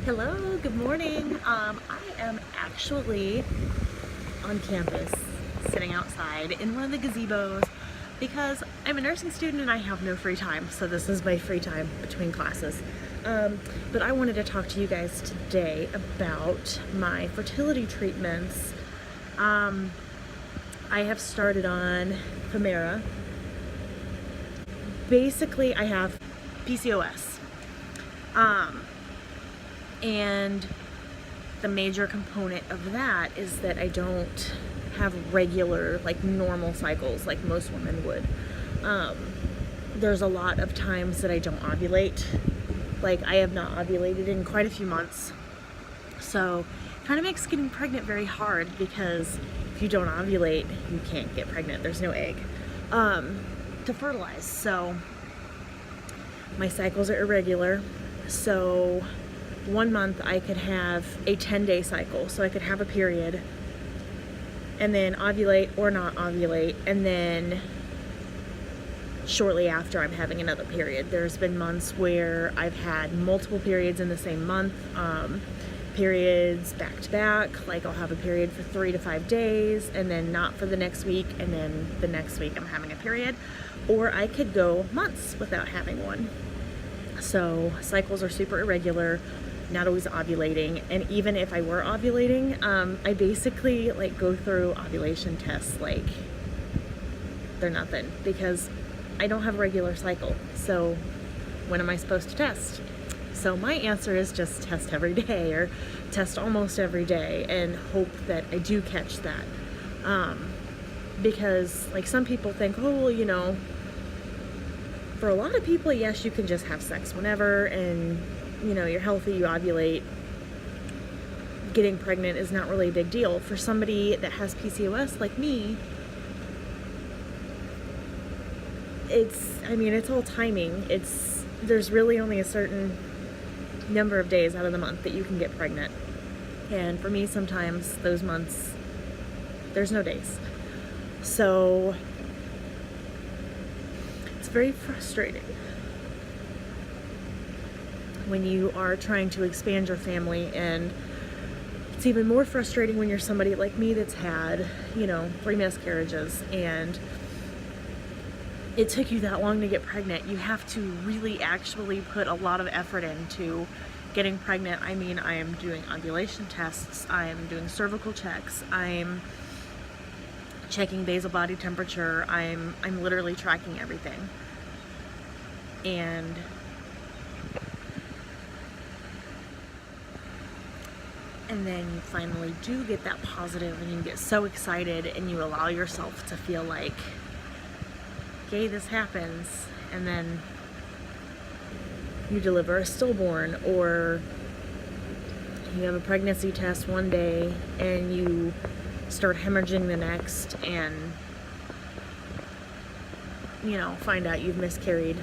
Hello, good morning. I am actually on campus, sitting outside in one of the gazebos because I'm a nursing student and I have no free time. So this is my free time between classes. But I wanted to talk to you guys today about my fertility treatments. I have started on Femera. Basically, I have PCOS. And the major component of that is that I don't have regular, like normal cycles like most women would. There's a lot of times that I don't ovulate. Like I have not ovulated in quite a few months. So it kind of makes getting pregnant very hard because if you don't ovulate, you can't get pregnant. There's no egg to fertilize. So my cycles are irregular. So 1 month I could have a 10-day cycle, so I could have a period and then ovulate or not ovulate, and then shortly after I'm having another period. There's been months where I've had multiple periods in the same month, periods back to back, like I'll have a period for 3 to 5 days and then not for the next week, and then the next week I'm having a period, or I could go months without having one. So cycles are super irregular, not always ovulating, and even if I were ovulating, I basically like go through ovulation tests like they're nothing because I don't have a regular cycle. So when am I supposed to test? So my answer is just test every day or test almost every day and hope that I do catch that. Because like some people think, oh, well, you know, for a lot of people, yes, you can just have sex whenever and you know, you're healthy, you ovulate. Getting pregnant is not really a big deal. For somebody that has PCOS like me, it's all timing. There's really only a certain number of days out of the month that you can get pregnant. And for me, sometimes those months, there's no days. So it's very frustrating when you are trying to expand your family, and it's even more frustrating when you're somebody like me that's had, you know, 3 miscarriages and it took you that long to get pregnant. You have to really actually put a lot of effort into getting pregnant. I mean, I am doing ovulation tests, I am doing cervical checks, I'm checking basal body temperature, I'm literally tracking everything. And then you finally do get that positive and you get so excited and you allow yourself to feel like, okay, this happens, and then you deliver a stillborn, or you have a pregnancy test one day and you start hemorrhaging the next, and you know, find out you've miscarried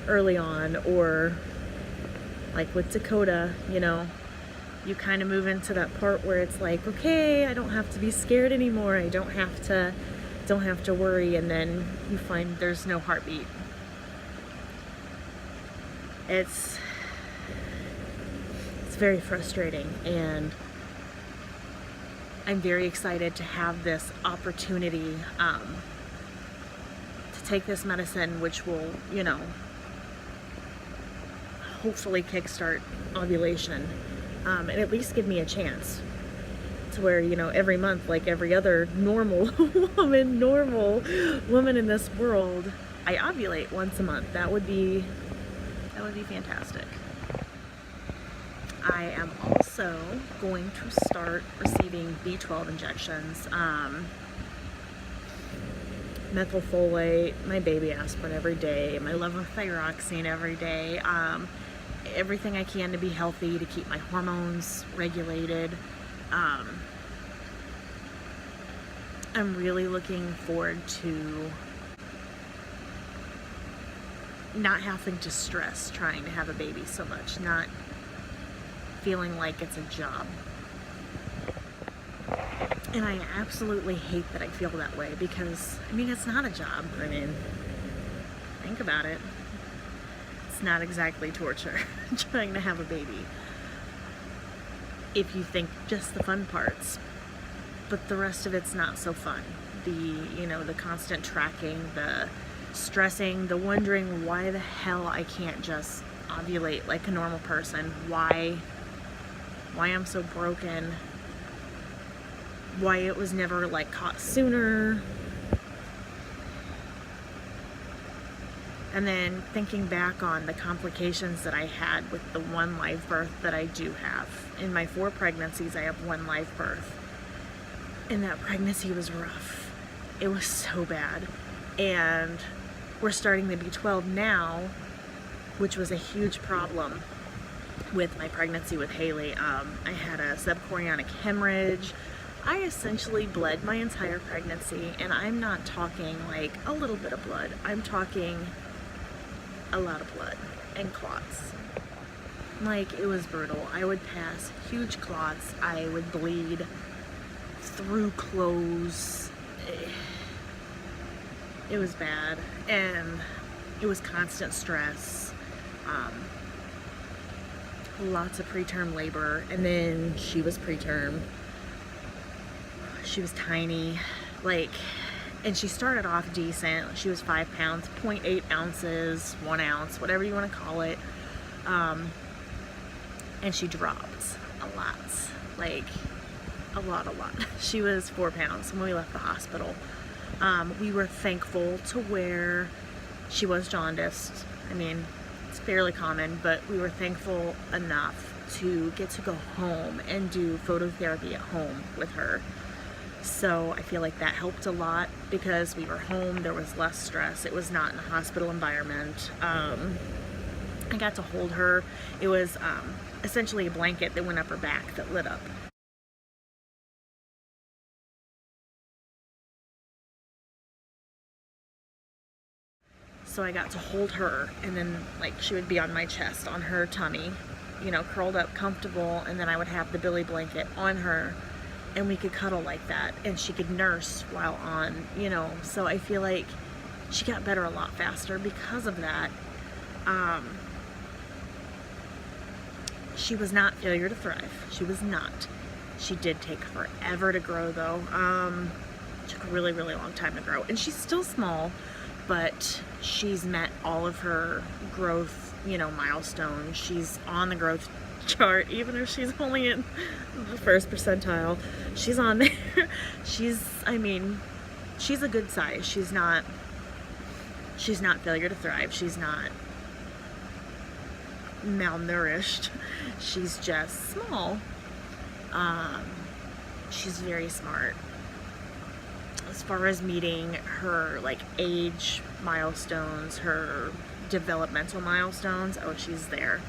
early on, or like with Dakota, you know, you kind of move into that part where it's like, okay, I don't have to be scared anymore. I don't have to worry. And then you find there's no heartbeat. It's very frustrating, and I'm very excited to have this opportunity to take this medicine, which will, you know, hopefully kickstart ovulation. And at least give me a chance to where, you know, every month, like every other normal woman in this world, I ovulate once a month. That would be fantastic. I am also going to start receiving B12 injections, methylfolate, my baby aspirin every day, my levothyroxine every day. Everything I can to be healthy, to keep my hormones regulated. I'm really looking forward to not having to stress trying to have a baby so much, not feeling like it's a job. And I absolutely hate that I feel that way because, I mean, it's not a job. I mean, think about it. it's not exactly torture trying to have a baby, if you think just the fun parts. But the rest of it's not so fun. The constant tracking, the stressing, the wondering why the hell I can't just ovulate like a normal person, why I'm so broken, why it was never like caught sooner. And then thinking back on the complications that I had with the one live birth that I do have. In my 4 pregnancies, I have 1 live birth. And that pregnancy was rough. It was so bad. And we're starting the B12 now, which was a huge problem with my pregnancy with Haley. I had a subchorionic hemorrhage. I essentially bled my entire pregnancy, and I'm not talking like a little bit of blood. I'm talking a lot of blood and clots. Like, it was brutal. I would pass huge clots. I would bleed through clothes. It was bad, and it was constant stress. Lots of preterm labor, and then she was preterm. She was tiny, and she started off decent. She was 5 pounds, 0.8 ounces, 1 ounce, whatever you want to call it. And she dropped a lot, a lot. She was 4 pounds when we left the hospital. We were thankful to where she was jaundiced. I mean, it's fairly common, but we were thankful enough to get to go home and do phototherapy at home with her. So I feel like that helped a lot because we were home, there was less stress, it was not in a hospital environment. I got to hold her. It was essentially a blanket that went up her back that lit up. So I got to hold her, and then she would be on my chest, on her tummy, curled up, comfortable, and then I would have the Billy blanket on her, and we could cuddle like that, and she could nurse while on, so I feel like she got better a lot faster because of that. She was not failure to thrive. She was not. She did take forever to grow, though. It took a really, really long time to grow, and she's still small, but she's met all of her growth, milestones. She's on the growth chart, even if she's only in the 1st percentile. She's on there. She's a good size. She's not failure to thrive. She's not malnourished. She's just small. She's very smart. As far as meeting her age milestones, her developmental milestones, oh, she's there.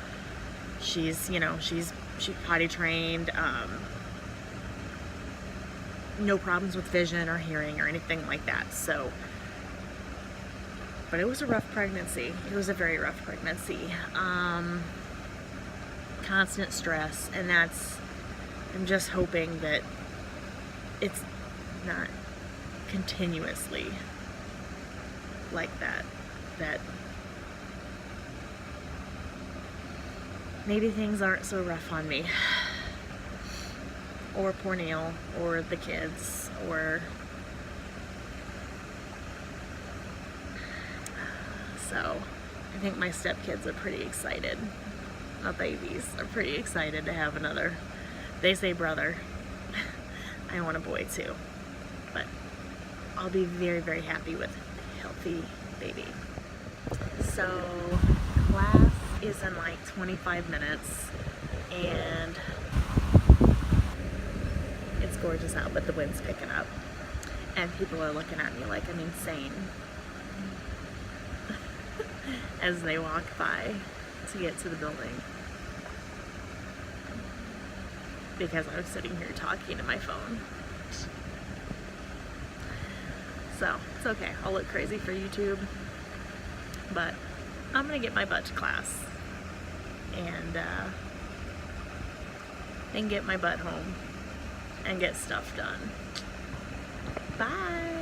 She's potty trained, no problems with vision or hearing or anything like that. So, but it was a rough pregnancy. It was a very rough pregnancy. Constant stress, and I'm just hoping that it's not continuously like that maybe things aren't so rough on me, or poor Neil, or the kids, or so I think my stepkids are pretty excited. My babies are pretty excited to have another, they say brother. I want a boy too, but I'll be very, very happy with a healthy baby. So class is in 25 minutes, and it's gorgeous out, but the wind's picking up, and people are looking at me like I'm insane as they walk by to get to the building, because I'm sitting here talking to my phone. So, it's okay. I'll look crazy for YouTube, but I'm gonna get my butt to class and get my butt home and get stuff done. Bye!